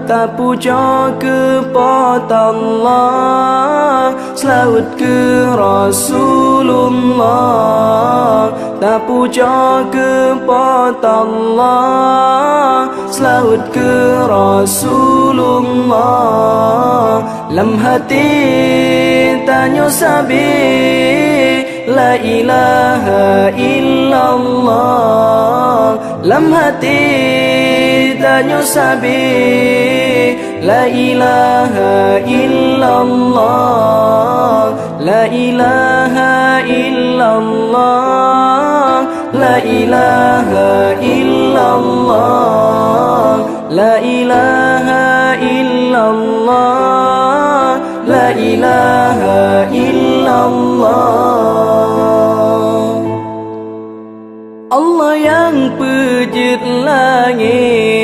tak puja kepada Allah, selawat ke Rasulullah. Tak puja kepada Allah, selawat ke Rasulullah. Lam hati tanya sabi la ilaha illallah. Lam hati tanya sabi la ilaha illallah. La ilaha illallah. La ilaha illallah. La ilaha illallah. La ilaha illallah. Allah yang pejit langit